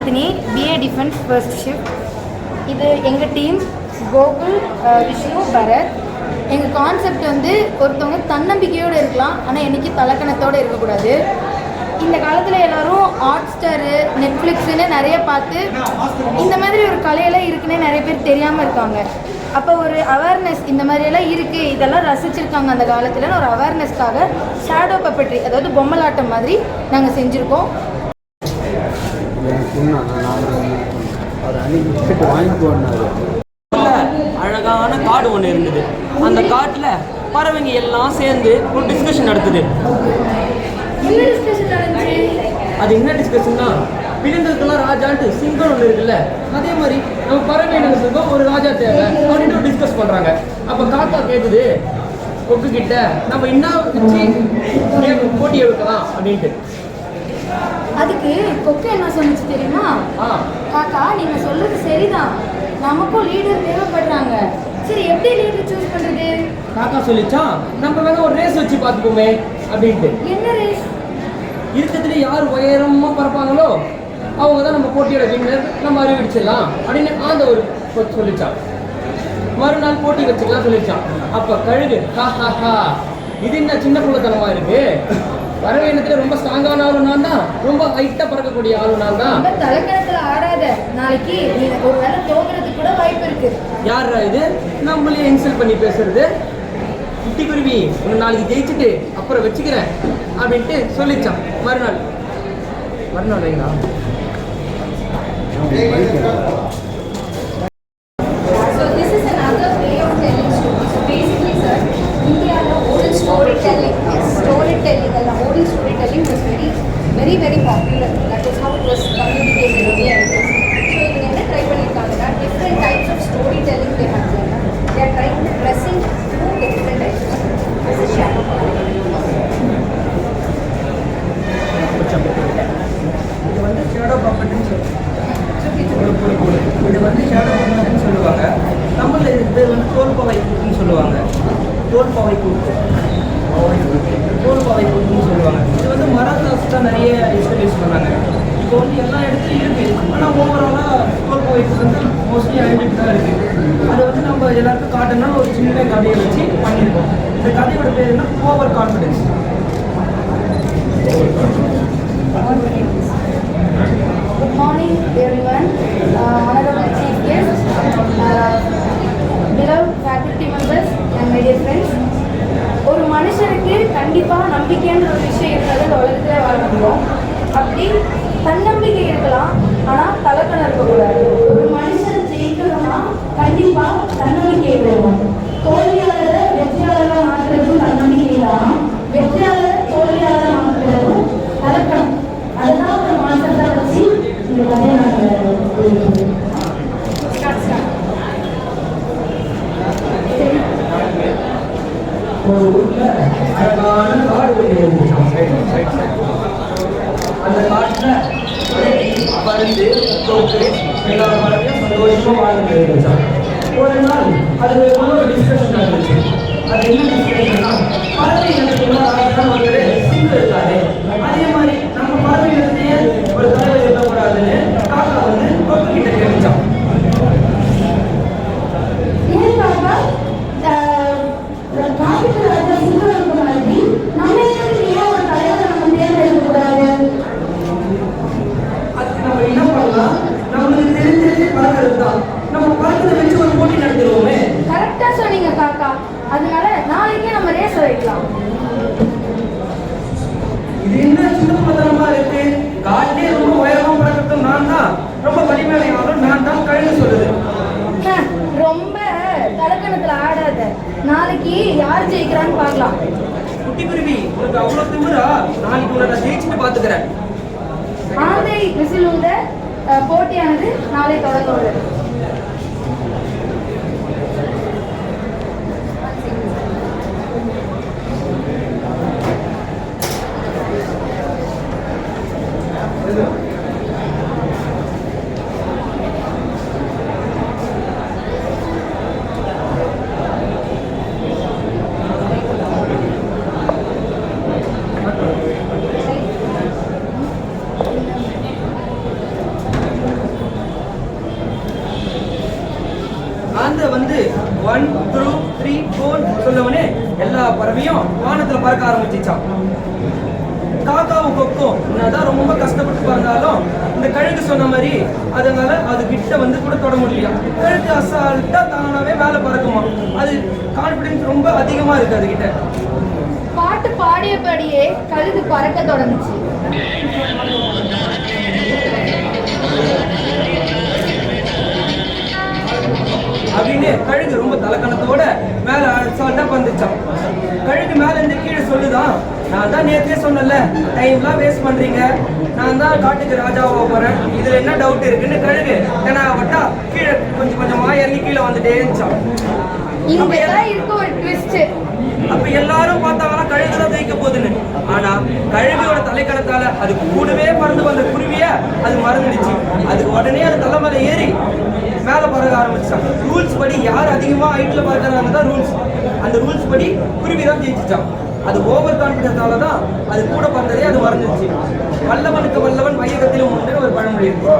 BA Defense First Shift. இது எங்கள் team Gokul, Vishnu, Bharat. எங்கள் கான்செப்ட் வந்து ஒருத்தவங்க தன்னம்பிக்கையோடு இருக்கலாம், ஆனால் என்றைக்கு தலக்கணத்தோடு இருக்கக்கூடாது. இந்த காலத்தில் எல்லோரும் ஹாட்ஸ்டாரு, நெட்ஃப்ளிக்ஸுன்னு நிறைய பார்த்து இந்த மாதிரி ஒரு கலையெல்லாம் இருக்குன்னே நிறைய பேர் தெரியாமல் இருக்காங்க. அப்போ ஒரு அவேர்னஸ் இந்த மாதிரியெல்லாம் இருக்குது, இதெல்லாம் ரசிச்சிருக்காங்க அந்த காலத்தில். ஒரு அவேர்னஸ்க்காக ஷேடோ பப்பட்ரி, அதாவது பொம்மலாட்டம் மாதிரி நாங்கள் செஞ்சுருக்கோம். அழகான காடு ஒன்று இருந்தது. அந்த காட்டில் பறவைங்க எல்லாம் சேர்ந்து ஒரு டிஸ்கஷன் நடத்துது. அது என்ன டிஸ்கஷன்னா, விலங்குகள்லாம் ராஜான்ட்டு சிங்கம் ஒன்று இருக்குல்ல, அதே மாதிரி நம்ம பறவை இனங்களுக்கும் ஒரு ராஜா தேவை அப்படின்னு டிஸ்கஸ் பண்ணுறாங்க. அப்போ காக்கா கேட்குது கொக்கு கிட்ட, நம்ம என்ன வச்சு போட்டி எடுக்கலாம் அப்படின்ட்டு. அதுக்கு கொக்கு என்ன சொன்னிச்சு தெரியுமா? காக்கா, நீங்க சொல்றது சரிதான், நமக்கும் லீடர் தேவைப்படுறாங்க. சரி, எப்படி லீடர் சூஸ் பண்றது? காக்கா சொல்லிச்சா, நம்ம வேணா ஒரு ரேஸ் வச்சு பார்த்துப்போமே அப்படின்ட்டு. என்ன ரேஸ்? இருக்கிறதுல யார் உயரமா பறப்பாங்களோ அவங்க தான் நம்ம போட்டியோட வின்னர், நம்ம அறிவிச்சிடலாம் அப்படின்னு அந்த ஒரு சொல்லிச்சான். மறுநாள் போட்டி வச்சுக்கலாம் சொல்லிச்சான். அப்ப கழுகு, ஹா இது என்ன சின்ன புள்ளத்தனமா இருக்கு, பறவை இனத்துல ரொம்ப ஸ்ட்ராங்கான ஆளு நான் தான், ரொம்ப ஹைட்டா பறக்கக்கூடிய ஆளு நான் தான். தலைக்கணத்துல ஆடாத, நாளைக்கு ஒரு வேளை தோக்குறதுக்கு கூட வாய்ப்பு இருக்கு. யாரா இது நம்மளே இன்சல்ட் பண்ணி பேசுறது? குட்டி குருவி, ஒன்று நாளைக்கு ஜெயிச்சுட்டு அப்புறம் வச்சுக்கிறேன் அப்படின்ட்டு சொல்லிச்சான். மறுநாள் வைங்களா. Very very popular. That is how it was communicated earlier. So இது என்ன try பண்ணிருக்காங்கன்னா, different types of storytelling they have done. They are trying to present through the different types. This is shadow puppetry. இது வந்து shadow பப்பட்னு சொல்லுவாங்க. தமிழ்ல இதுக்கு பேர் வந்து தோல்பாவை கூத்துன்னு சொல்லுவாங்க. தோல்பாவை கூத்துன்னு சொல்லுவாங்க. இது வந்து மராத்தாஸ் தான் நிறைய யூஸ் பண்ணாங்க. இப்போ வந்து எல்லா இடத்துலையும் இருக்குது, ஆனால் ஓவராலாக தோல்பாவை கூத்து வந்து மோஸ்ட்லி அழிஞ்சிட்டு தான் இருக்குது. அதை வந்து நம்ம எல்லாருக்கும் காட்டணும்னா ஒரு சின்ன கதையை வச்சு பண்ணியிருக்கோம். இந்த கதையோட பேர் என்ன? Over confidence. Good morning everyone, honorable chief guests, beloved faculty members and my dear friends. ஒரு மனுஷனுக்கு கண்டிப்பாக நம்பிக்கைன்ற ஒரு விஷயம் இருக்கிறது இந்த உலகத்தில் வாழ முடியும். அப்படி தன்னம்பிக்கை இருக்கலாம், ஆனால் தலக்கணம் இருக்கக்கூடாது. ஒரு மனுஷன் ஜெயிக்கணும்னா கண்டிப்பாக தன்னம்பிக்கை இருக்கணும். தோல்வியாளரை வெற்றியாளராக மாற்றுறதும் தன்னம்பிக்கை தான், வெற்றியாளரை தோல்வியாளராக மாற்றுறதும் தலக்கணம். அதுதான் ஒரு மாற்றத்தை வச்சு இந்த கதையை நாங்கள் ஒரு ஊர்ல அழகான காடு இருந்துச்சு. அந்த காட்டுல பருந்து தோக்கு எல்லா மரத்தையும் சந்தோஷமா வாழ்ந்து இருந்துச்சான். ஒரு நாள் அது ஒரு டிஸ்கஷன் நடந்துச்சு. அது என்ன டிஸ்கஷன்னா, பறவை இனத்துக்குள்ள ஒரு சிங்கம் இருக்காரு, அதே மாதிரி நம்ம பறவை இனத்தையே ஒரு தலைவர் இருக்கக்கூடாதுன்னு காக்கா வந்து கொக்கு கிட்ட கேட்டுச்சான். அதனால நாளைக்கே நம்ம ரேஸ் வைக்கலாம். இது என்ன சின்ன பதமா இருக்கு? காட்டிலே ரொம்ப உயரமா பறக்கட்டும் நான் தான், ரொம்ப வலிமையானவரும் நான் தான் கழுகு சொல்லுது. ரொம்ப தலக்கணத்துல ஆடாத, நாளைக்கு யார் ஜெயிக்கிறான்னு பார்க்கலாம். குட்டி குருவி, உனக்கு அவ்வளவு திமிரா? நாளைக்கு உன்னை நான் ஜெயிச்சுட்டு பாத்துக்கிறேன். ஆந்தை விசில் உள்ள போட்டியானது நாளை தொடங்க உள்ளது. பறவையும் வானத்துல பறக்க ஆரம்பிச்சிச்சான். காக்காவும் கொக்கும் என்னதான் ரொம்ப கஷ்டப்பட்டு பறந்தாலும் இந்த கழுகு சொன்ன மாதிரி அதனால அது கிட்ட வந்து கூட தொட முடியல. கழுகு அசால்ட்டா தானாவே மேல பறக்குமா. அது கான்பிடன்ஸ் ரொம்ப அதிகமா இருக்கு அது கிட்ட. பாட்டு பாடியபடியே கழுகு பறக்க தொடங்குச்சு. அப்படின்னு கழுகு ரொம்ப தலைக்கணத்தோட மேல அசால்ட்டா பறந்துச்சான். கழுகு மேல இருந்து கீழே சொல்லுதான், நான் தான் நேற்றே சொன்னல, டைம்லாம் வேஸ்ட் பண்றீங்க, நான் தான் காட்டுக்கு ராஜாவா போறேன், இதுல என்ன டவுட் இருக்குன்னு கழுகு ஏன்னா வட்டா கீழே கொஞ்சம் கொஞ்சமா இறங்கி கீழே வந்துட்டே இருந்துச்சான். இங்கதான் இருக்கு ஒரு ட்விஸ்ட். அப்ப எல்லாரும் பார்த்தாங்கன்னா கழுகுதான் ஜெயிக்க போகுதுன்னு. ஆனா கழுகையோட தலைக்கணத்தால அது கூடவே பறந்து வந்த குருவிய அது மறந்துடுச்சு. அதுக்கு உடனே அது தலைமையில ஏறி மேல பறக்க ஆரம்பிச்சான். ரூல்ஸ் படி யார் அதிகமா ஹைட்ல பறக்கிறாங்க தான் ரூல்ஸ். அந்த ரூல்ஸ் படி குருவி தான் ஜெயிச்சிச்சான். அது ஓவர் கான்பிடன்ஸால தான் அது கூட பறந்ததே அது மறந்துடுச்சு. வல்லவனுக்கு வல்லவன் வையகத்திலும் உண்டு ஒரு பழமொழி இருக்கு.